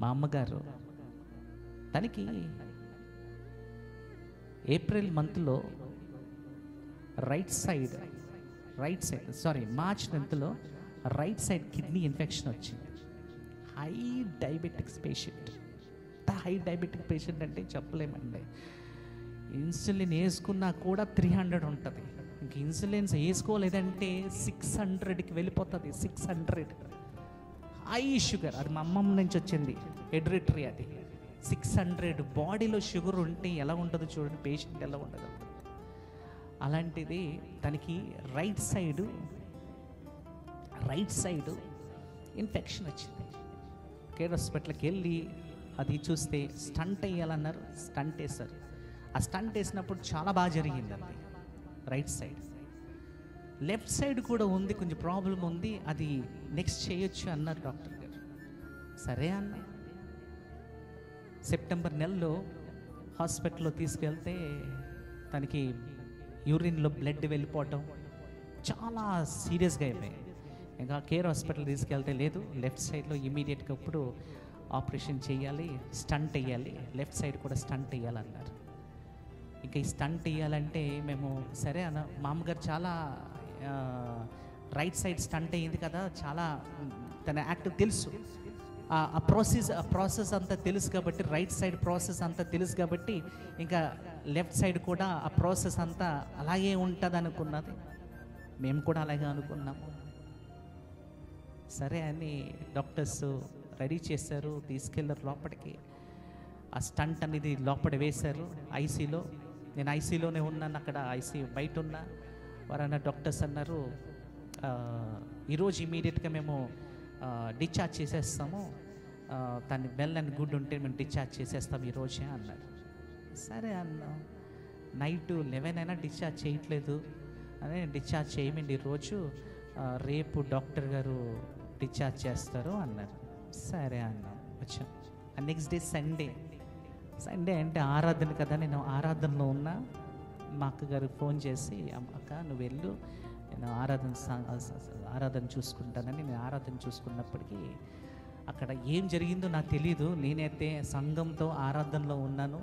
మా అమ్మగారు తనకి ఏప్రిల్ మంత్లో March 10th right side kidney infection వచ్చింది. High diabetics patient. High diabetic patient అంటే చెప్పలేమండి. ఇన్సులిన్ వేసుకున్నా కూడా 300 ఉంటుంది. ఇంక ఇన్సులిన్స్ వేసుకోలేదంటే 600కి వెళ్ళిపోతుంది. 600 హై షుగర్. అది మా అమ్మమ్మ నుంచి వచ్చింది, హెరిడిటరీ. అది 600 బాడీలో షుగర్ ఉంటే ఎలా ఉంటుందో చూడండి, పేషెంట్ ఎలా ఉండదు. అలాంటిది తనకి రైట్ సైడ్ ఇన్ఫెక్షన్ వచ్చింది. కేర్ హాస్పిటల్కి వెళ్ళి అది చూస్తే స్టంట్ వేయాలన్నారు. స్టంట్ వేశారు. ఆ స్టంట్ వేసినప్పుడు చాలా బాగా జరిగింది. అది రైట్ సైడ్. లెఫ్ట్ సైడ్ కూడా ఉంది, కొంచెం ప్రాబ్లం ఉంది, అది నెక్స్ట్ చేయొచ్చు అన్నారు డాక్టర్ గారు. సరే అన్న. సెప్టెంబర్ నెలలో హాస్పిటల్లో తీసుకెళ్తే తనకి యూరిన్లో బ్లడ్ వెళ్ళిపోవటం చాలా సీరియస్గా అయిపోయాయి. ఇంకా కేర్ హాస్పిటల్ తీసుకెళ్తే లేదు, లెఫ్ట్ సైడ్లో ఇమీడియట్గా ఇప్పుడు ఆపరేషన్ చేయాలి, స్టంట్ వేయాలి, లెఫ్ట్ సైడ్ కూడా స్టంట్ వేయాలన్నారు. ఇంకా ఈ స్టంట్ వేయాలంటే మేము సరే అన్న. మా అమ్మగారు చాలా రైట్ సైడ్ స్టంట్ అయ్యింది కదా, చాలా తన యాక్టివ్ తెలుసు. ఆ ప్రాసెస్ అంతా తెలుసు కాబట్టి, రైట్ సైడ్ ప్రాసెస్ అంతా తెలుసు కాబట్టి ఇంకా లెఫ్ట్ సైడ్ కూడా ఆ ప్రాసెస్ అంతా అలాగే ఉంటుంది అనుకున్నది. మేము కూడా అలాగే అనుకున్నాము. సరే అని డాక్టర్స్ రెడీ చేశారు, తీసుకెళ్ళారు లోపలికి. ఆ స్టంట్ అనేది లోపల వేశారు ఐసీలో. నేను ఐసీలోనే ఉన్నాను, అక్కడ ఐసీ బయట ఉన్నా. వారన్న డాక్టర్స్ అన్నారు, ఈరోజు ఇమీడియట్గా మేము డిశ్చార్జ్ చేసేస్తాము, తను వెల్ అండ్ గుడ్ ఉంటే మేము డిశ్చార్జ్ చేసేస్తాం ఈరోజే అన్నారు. సరే అన్నా. నైట్ 11 అయినా డిశ్చార్జ్ చేయట్లేదు అని, డిశ్చార్జ్ చేయమండి ఈరోజు, రేపు డాక్టర్ గారు డిశ్చార్జ్ చేస్తారు అన్నారు. సరే అన్నా. వచ్చాం. నెక్స్ట్ డే సండే అంటే ఆరాధన కదా, నేను ఆరాధనలో ఉన్నా. మా అక్కగారికి ఫోన్ చేసి, అక్క నువ్వు వెళ్ళు, నేను ఆరాధన చూసుకుంటానని. నేను ఆరాధన చూసుకున్నప్పటికీ అక్కడ ఏం జరిగిందో నాకు తెలీదు. నేనైతే సంఘంతో ఆరాధనలో ఉన్నాను,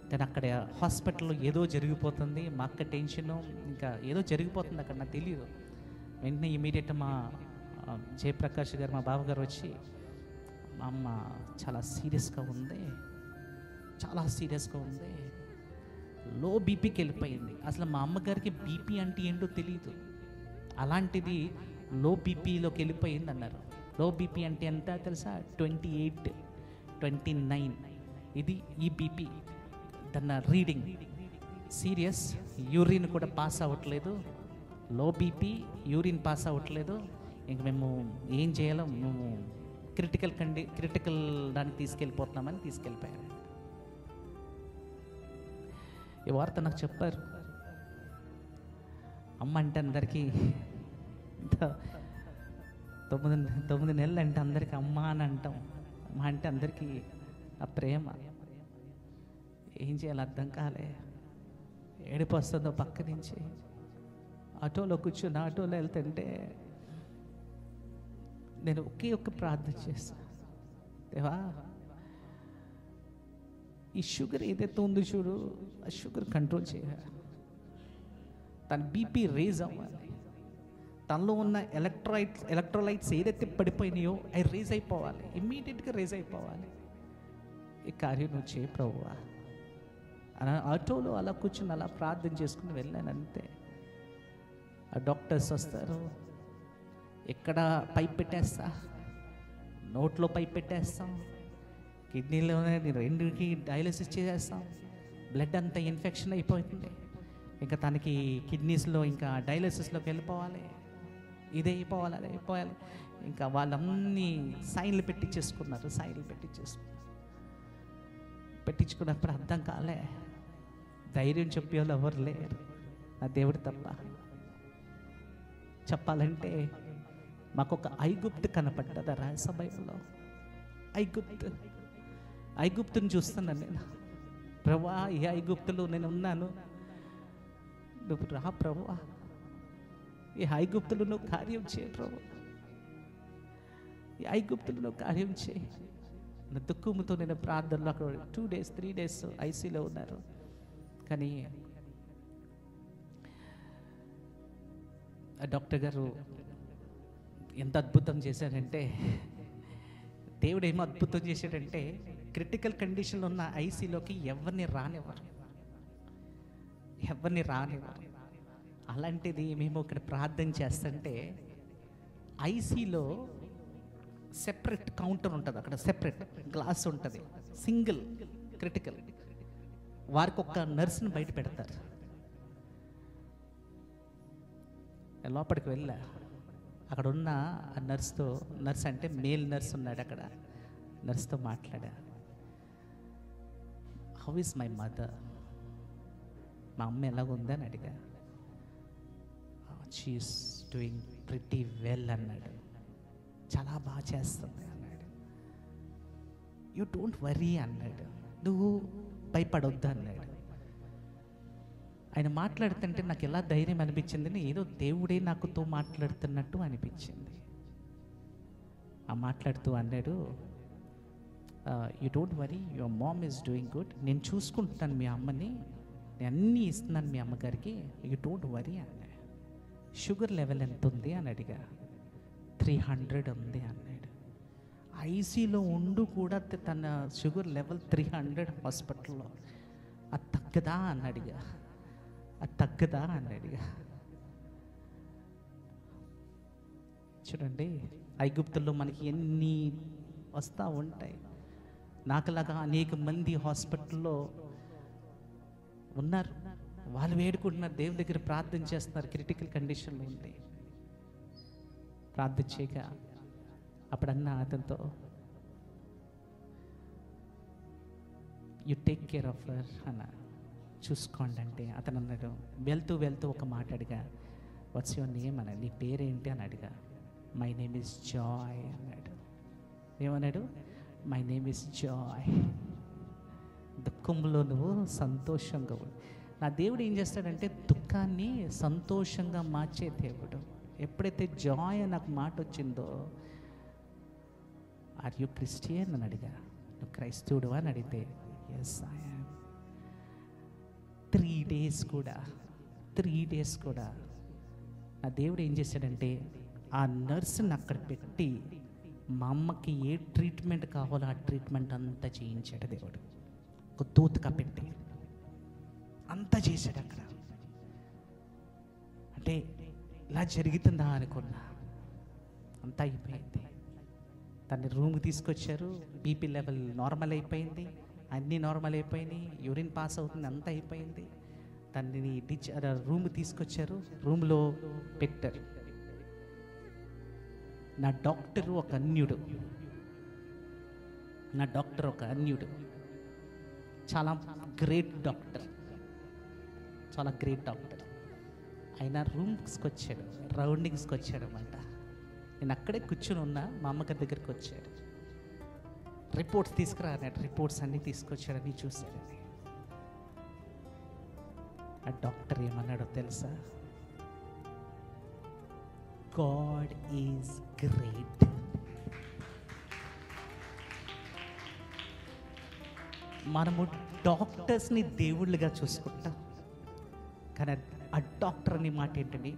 కానీ అక్కడ హాస్పిటల్లో ఏదో జరిగిపోతుంది. మా అక్క టెన్షను, ఇంకా ఏదో జరిగిపోతుంది అక్కడ, నాకు తెలియదు. వెంటనే ఇమీడియట్గా మా జయప్రకాష్ గారు, మా బావగారు వచ్చి, మా అమ్మ చాలా సీరియస్గా ఉంది, లో బీపీకి వెళ్ళిపోయింది. అసలు మా అమ్మగారికి బీపీ అంటే ఏంటో తెలియదు, అలాంటిది లో బీపీలోకి వెళ్ళిపోయింది అన్నారు. లో బీపీ అంటే ఎంత తెలుసా? 28, 29. ఇది ఈ బీపీ. దాని రీడింగ్ సీరియస్. యూరిన్ కూడా పాస్ అవ్వట్లేదు, లో బీపీ, యూరిన్ పాస్ అవ్వట్లేదు. ఇంక మేము ఏం చేయాలో, మేము క్రిటికల్ దానికి తీసుకెళ్ళిపోతున్నామని తీసుకెళ్ళిపోయారు. ఈ వార్త నాకు చెప్పారు. అమ్మ అంటే అందరికీ 9 నెలలు అంటే అందరికీ అమ్మ అని అంటాం. అమ్మ అంటే అందరికీ ఆ ప్రేమ. ఏం చేయాలి అర్థం కాలే. ఏడుపు వస్తుందో పక్క నుంచి. ఆటోలో కూర్చొని ఆటోలో వెళ్తుంటే నేను ఒక్క ప్రార్థన చేస్తా, దేవా ఈ షుగర్ ఏదైతే ఉందో చూడు, ఆ షుగర్ కంట్రోల్ చేయాలి, తన బీపీ రేజ్ అవ్వాలి, తనలో ఉన్న ఎలక్ట్రోలైట్స్ ఏదైతే పడిపోయినాయో అవి రేజ్ అయిపోవాలి, ఇమ్మీడియట్గా రేజ్ అయిపోవాలి. ఈ కార్యం నువ్వు చేయి ప్రభువా. అలా ఆటోలో అలా కూర్చుని అలా ప్రార్థన చేసుకుని వెళ్ళాను అంతే. ఆ డాక్టర్స్ వస్తారు, ఎక్కడ పైప్ పెట్టేస్తా, నోట్లో పైప్ పెట్టేస్తాం, కిడ్నీలోనే 2కి డయాలసిస్ చేసేస్తాం, బ్లడ్ అంతా ఇన్ఫెక్షన్ అయిపోతుంది, ఇంకా తనకి కిడ్నీస్లో ఇంకా డయాలసిస్లోకి వెళ్ళిపోవాలి, ఇదే అయిపోవాలి, అదే అయిపోవాలి. ఇంకా వాళ్ళన్నీ సైన్లు పెట్టించుకున్నప్పుడు అర్థం కాలే. ధైర్యం చెప్పే వాళ్ళు ఎవరు లేరు, నా దేవుడు తప్ప. చెప్పాలంటే మాకు ఒక ఐగుప్తు కనపడ్డది రహస్య బైబిల్లో. ఐగుప్తుని చూస్తున్నాను నేను. ప్రభువా, ఈ ఐగుప్తులో నేను ఉన్నాను, నువ్వు రా ప్రభువా, ఈ ఐగుప్తులో నువ్వు కార్యం చేయ ప్రభు. ఈ ఐగుప్తులను కార్యం చేయి. నా దుఃఖముతో నేను ప్రార్థనలో అక్కడ 2 days 3 days ఐసీలో ఉన్నారు. కానీ ఆ డాక్టర్ గారు ఎంత అద్భుతం చేశారంటే, దేవుడు ఏమో అద్భుతం చేశాడంటే, క్రిటికల్ కండిషన్లో ఉన్న ఐసీలోకి ఎవరిని రానివ్వరు. అలాంటిది మేము ఇక్కడ ప్రార్థన చేస్తుంటే ఐసీలో సెపరేట్ కౌంటర్ ఉంటుంది, అక్కడ సెపరేట్ గ్లాస్ ఉంటుంది, సింగిల్ క్రిటికల్. వారికి ఒక్క నర్స్ని బయట పెడతారు. లోపలికి వెళ్ళా, అక్కడ ఉన్న ఆ నర్స్ అంటే మేల్ నర్స్ ఉన్నాడు అక్కడ. నర్స్తో మాట్లాడా, హౌ ఈస్ మై మదర్, మా అమ్మ ఎలాగుంది అని అడిగా. షీఈస్ డూయింగ్ ప్రిటీ వెల్ అన్నాడు. చాలా బాగా చేస్తుంది అన్నాడు. యూ డోంట్ వరీ అన్నాడు, నువ్వు భయపడొద్దు అన్నాడు. ఆయన మాట్లాడుతుంటే నాకు ఎలా ధైర్యం అనిపించింది, ఏదో దేవుడే నాకుతో మాట్లాడుతున్నట్టు అనిపించింది. ఆ మాట్లాడుతూ అన్నాడు, you don't worry, your mom is doing good, నేను చూసుకుంటున్నాను మీ అమ్మని, నేను అన్నీ ఇస్తున్నాను మీ అమ్మగారికి, యూ డోంట్ వరీ అన్నాడు. షుగర్ లెవెల్ ఎంత ఉంది అని అడిగా. 300 ఉంది అన్నాడు. ఐసీలో ఉండు కూడా తన షుగర్ లెవెల్ 300 హాస్పిటల్లో. అది తగ్గదా అని అడిగా. చూడండి, ఐగుప్తుల్లో మనకి ఎన్ని వస్తూ ఉంటాయి. నాకులాగా అనేక మంది హాస్పిటల్లో ఉన్నారు. వాళ్ళు వేడుకుంటున్నారు, దేవుని దగ్గర ప్రార్థన చేస్తున్నారు, క్రిటికల్ కండిషన్లో ఉంది. ప్రార్థన చేయక అప్పుడన్నా అతనితో, you take care of her అన్న, చూసుకోండి అంటే అతను అన్నాడు. వెళ్తూ ఒక మాట అడిగా, వాట్స్ యువర్ నేమ్ అన్న, నీ పేరేంటి అని అడిగా. మై నేమ్ ఈజ్ జాయ్ అన్నాడు. ఏమన్నాడు? My name is Joy. దుఃఖంలో నువ్వు సంతోషంగా ఉండు. నా దేవుడు ఏం చేస్తాడంటే దుఃఖాన్ని సంతోషంగా మార్చే దేవుడు. ఎప్పుడైతే జాయ్ నాకు మాట వచ్చిందో, ఆర్ యూ క్రిస్టియన్ అని అడిగా. నువ్వు క్రైస్తవుడు అని అడిగితే, ఎస్ ఐ యామ్. 3 days కూడా నా దేవుడు ఏం చేశాడంటే ఆ నర్సుని అక్కడ పెట్టి మా అమ్మకి ఏ ట్రీట్మెంట్ కావాలో ఆ ట్రీట్మెంట్ అంతా చేయించాడు దేవుడు. ఒక దూతగా పెట్టి అంతా చేశాడు అక్కడ. అంటే ఇలా జరుగుతుందా అనుకున్నా. అంతా అయిపోయింది. తన్ని రూమ్కి తీసుకొచ్చారు. బీపీ లెవెల్ నార్మల్ అయిపోయింది, అన్నీ నార్మల్ అయిపోయినాయి, యూరిన్ పాస్ అవుతుంది, అంతా అయిపోయింది. తనని రూమ్కి తీసుకొచ్చారు, రూమ్లో పెట్టారు. నా డాక్టర్ ఒక అన్యుడు, చాలా గ్రేట్ డాక్టర్. ఆయన రూమ్స్కి వచ్చాడు, రౌండింగ్స్కి వచ్చాడు అన్నమాట. నేను అక్కడే కూర్చొని ఉన్నా, మా అమ్మగారి దగ్గరికి వచ్చాడు. రిపోర్ట్స్ తీసుకురా అన్నాడు. రిపోర్ట్స్ అన్నీ తీసుకొచ్చాడని చూశాడని. ఆ డాక్టర్ ఏమన్నాడో తెలుసా? God is great. మనము డాక్టర్స్ని దేవుళ్ళుగా చూసుకుంటాం, కానీ ఆ డాక్టర్ అనే మాట ఏంటండి?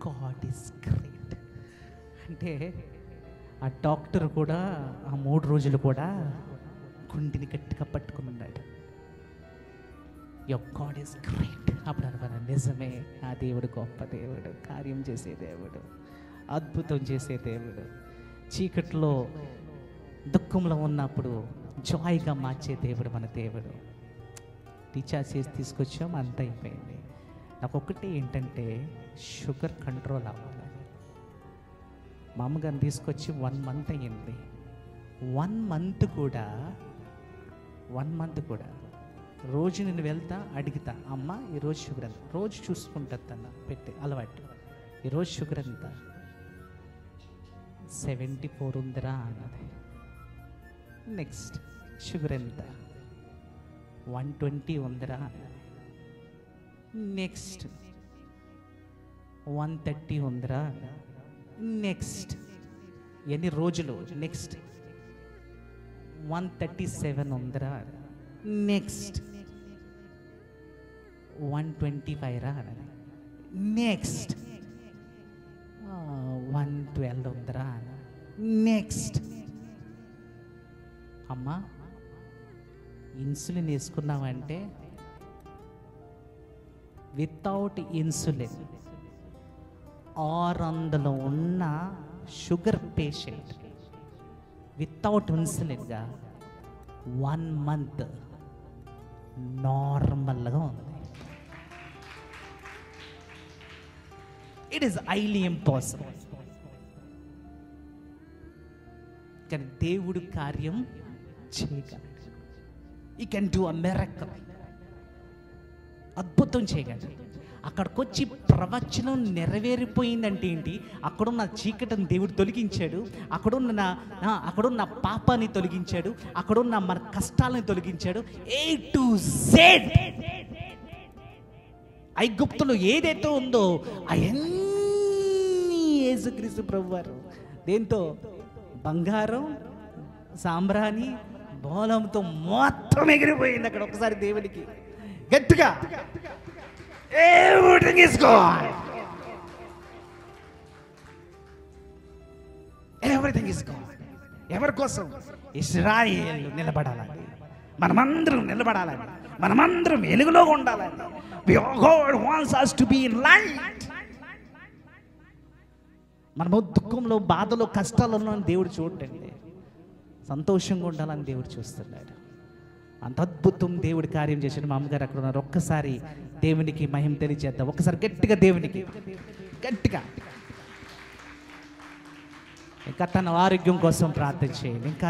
God is great. అంటే ఆ డాక్టర్ కూడా ఆ 3 రోజులు కూడా గుండెని గట్టిగా పట్టుకుని ఉన్నాడు. Your God is great. అప్పుడు అనుకున్నా, నిజమే, ఆ దేవుడు గొప్ప దేవుడు, కార్యం చేసే దేవుడు, అద్భుతం చేసే దేవుడు. చీకట్లో దుఃఖంలో ఉన్నప్పుడు జాయ్గా మార్చే దేవుడు మన దేవుడు. రీఛార్జ్ చేసి తీసుకొచ్చాం, అంత అయిపోయింది. నాకు ఒకటి ఏంటంటే షుగర్ కంట్రోల్ అవ్వాలి. మా అమ్మగారిని తీసుకొచ్చి 1 month అయ్యింది. 1 month కూడా రోజు నేను వెళ్తా, అడుగుతా, అమ్మ ఈరోజు షుగర్ ఎంత, రోజు చూసుకుంటుంది తన పెట్టి అలవాటు. ఈరోజు షుగర్ ఎంత? 74 ఉందిరా అన్నది. నెక్స్ట్ షుగర్ ఎంత? 120 ఉందిరా అన్నది. నెక్స్ట్ 130 ఉందిరా. నెక్స్ట్ ఎన్ని రోజులు? నెక్స్ట్ 137 ఉందిరా, నెక్స్ట్ 125 రా, నెక్స్ట్ 112 ఉందిరా, నెక్స్ట్. అమ్మా ఇన్సులిన్ వేసుకున్నామంటే వితౌట్ ఇన్సులిన్ 600 ఉన్న షుగర్ పేషెంట్ వితౌట్ ఇన్సులిన్గా 1 month నార్మల్గా ఉంది. It is highly impossible. కానీ దేవుడు కార్యం చేయగలడు. ఈ కెన్ డూ అ మిరకల్. అద్భుతం చేయగలడు. అక్కడికి వచ్చి ప్రవచనం నెరవేరిపోయిందంటే ఏంటి? అక్కడున్న చీకటిని దేవుడు తొలగించాడు, అక్కడున్న పాపాన్ని తొలగించాడు, అక్కడున్న మన కష్టాలని తొలగించాడు. A to Z. ఐగుప్తులో ఏదైతే ఉందో అవన్నీ యేసుక్రీస్తు ప్రభువారు దేంతో? బంగారం, సాంబ్రాణి, బోలంతో మొత్తం ఎగిరిపోయింది అక్కడ. ఒకసారి దేవునికి గట్టిగా everything is gone. Everything is gone. ఎవరి కోసం? ఇశ్రాయేలు నిలబడాలని, మనమందరం నిలబడాలని, మనమందరం వెలుగులో ఉండాలని. God wants us to be in light. మనము దుఃఖంలో, బాధలో, కష్టాలలో దేవుడు చూడండి, సంతోషంగా ఉండాలని దేవుడు చూస్తున్నాడు. అంత అద్భుతం దేవుడి కార్యం చేసిన మా అమ్మగారు అక్కడ ఉన్నారు. ఒక్కసారి దేవునికి మహిమ తెలియజేద్దాం. ఒక్కసారి గట్టిగా దేవునికి గట్టిగా. ఇంకా తన ఆరోగ్యం కోసం ప్రార్థన చేయండి. ఇంకా